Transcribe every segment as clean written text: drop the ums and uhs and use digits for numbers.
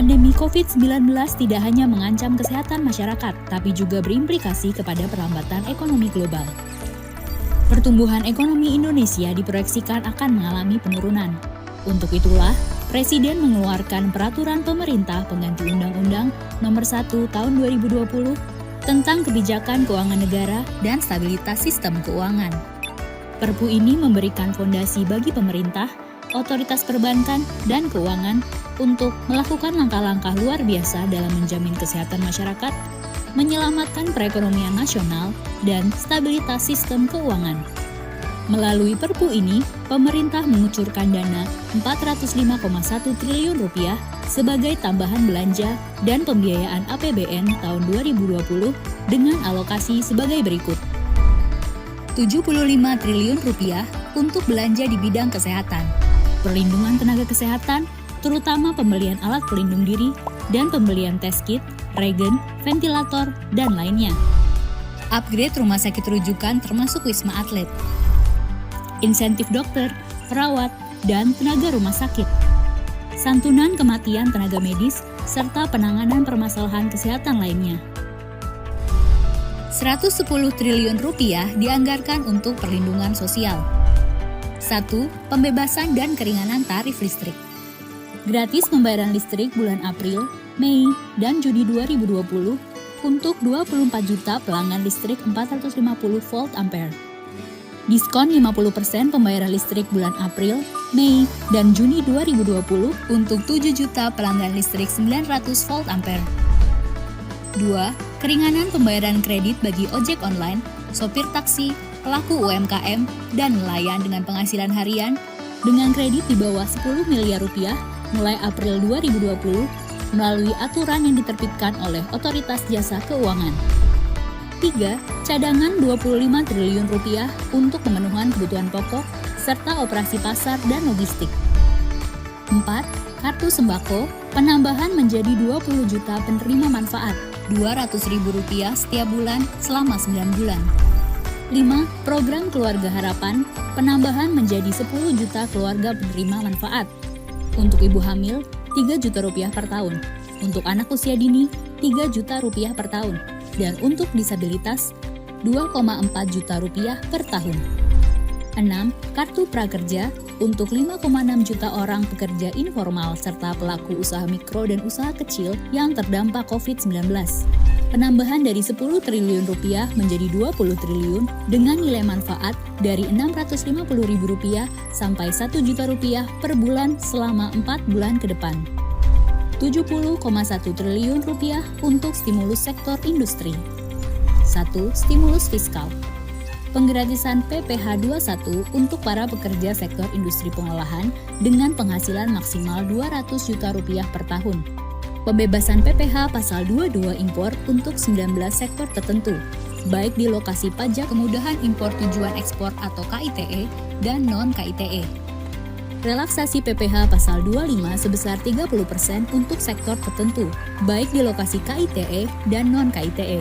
Pandemi COVID-19 tidak hanya mengancam kesehatan masyarakat, tapi juga berimplikasi kepada perlambatan ekonomi global. Pertumbuhan ekonomi Indonesia diproyeksikan akan mengalami penurunan. Untuk itulah, Presiden mengeluarkan peraturan pemerintah pengganti Undang-Undang Nomor 1 Tahun 2020 tentang kebijakan keuangan negara dan stabilitas sistem keuangan. Perpu ini memberikan fondasi bagi pemerintah, otoritas perbankan, dan keuangan untuk melakukan langkah-langkah luar biasa dalam menjamin kesehatan masyarakat, menyelamatkan perekonomian nasional, dan stabilitas sistem keuangan. Melalui Perpu ini, pemerintah mengucurkan dana Rp405,1 triliun sebagai tambahan belanja dan pembiayaan APBN tahun 2020 dengan alokasi sebagai berikut. Rp75 triliun untuk belanja di bidang kesehatan, perlindungan tenaga kesehatan, terutama pembelian alat pelindung diri dan pembelian tes kit, regen, ventilator, dan lainnya. Upgrade rumah sakit rujukan termasuk Wisma Atlet. Insentif dokter, perawat, dan tenaga rumah sakit. Santunan kematian tenaga medis, serta penanganan permasalahan kesehatan lainnya. Rp110 triliun dianggarkan untuk perlindungan sosial. 1. Pembebasan dan keringanan tarif listrik. Gratis pembayaran listrik bulan April, Mei, dan Juni 2020 untuk 24 juta pelanggan listrik 450 volt ampere. Diskon 50% pembayaran listrik bulan April, Mei, dan Juni 2020 untuk 7 juta pelanggan listrik 900 volt ampere. 2. Keringanan pembayaran kredit bagi ojek online, sopir taksi, pelaku UMKM, dan nelayan dengan penghasilan harian dengan kredit di bawah Rp10 miliar mulai April 2020 melalui aturan yang diterbitkan oleh Otoritas Jasa Keuangan. 3. Cadangan Rp25 triliun untuk pemenuhan kebutuhan pokok serta operasi pasar dan logistik. 4. Kartu sembako, penambahan menjadi 20 juta penerima manfaat, Rp200.000 setiap bulan selama 9 bulan. 5. Program Keluarga Harapan, penambahan menjadi 10 juta keluarga penerima manfaat. Untuk ibu hamil, Rp3 juta per tahun. Untuk anak usia dini, Rp3 juta per tahun. Dan untuk disabilitas, Rp2,4 juta per tahun. 6. Kartu Prakerja untuk 5,6 juta orang pekerja informal serta pelaku usaha mikro dan usaha kecil yang terdampak COVID-19. Penambahan dari Rp10 triliun menjadi Rp20 triliun dengan nilai manfaat dari Rp650.000 sampai Rp1 juta per bulan selama 4 bulan ke depan. Rp70,1 triliun untuk stimulus sektor industri. 1. Stimulus fiskal. Penggratisan PPh 21 untuk para pekerja sektor industri pengolahan dengan penghasilan maksimal Rp200 juta per tahun. Pembebasan PPh pasal 22 impor untuk 19 sektor tertentu, baik di lokasi pajak kemudahan impor tujuan ekspor atau KITE dan non-KITE. Relaksasi PPh pasal 25 sebesar 30% untuk sektor tertentu, baik di lokasi KITE dan non-KITE.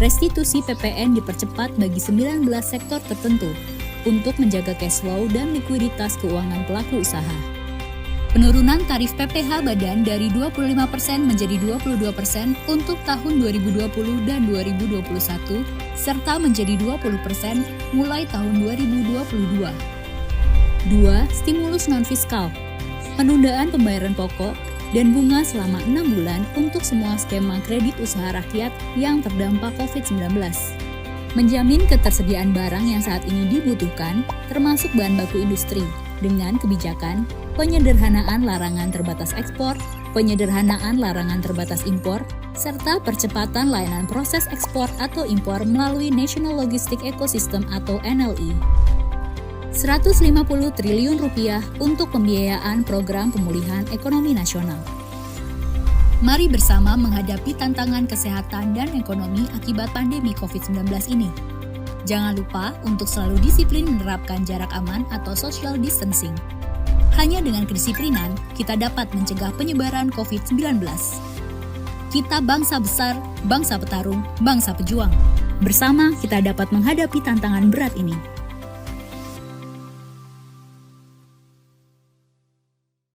Restitusi PPN dipercepat bagi 19 sektor tertentu untuk menjaga cash flow dan likuiditas keuangan pelaku usaha. Penurunan tarif PPh badan dari 25% menjadi 22% untuk tahun 2020 dan 2021, serta menjadi 20% mulai tahun 2022. 2. Stimulus non-fiskal. Penundaan pembayaran pokok dan bunga selama 6 bulan untuk semua skema kredit usaha rakyat yang terdampak COVID-19. Menjamin ketersediaan barang yang saat ini dibutuhkan, termasuk bahan baku industri, dengan kebijakan penyederhanaan larangan terbatas ekspor, penyederhanaan larangan terbatas impor, serta percepatan layanan proses ekspor atau impor melalui National Logistic Ecosystem atau NLE. Rp150 triliun untuk pembiayaan program pemulihan ekonomi nasional. Mari bersama menghadapi tantangan kesehatan dan ekonomi akibat pandemi COVID-19 ini. Jangan lupa untuk selalu disiplin menerapkan jarak aman atau social distancing. Hanya dengan kedisiplinan, kita dapat mencegah penyebaran COVID-19. Kita bangsa besar, bangsa petarung, bangsa pejuang. Bersama kita dapat menghadapi tantangan berat ini.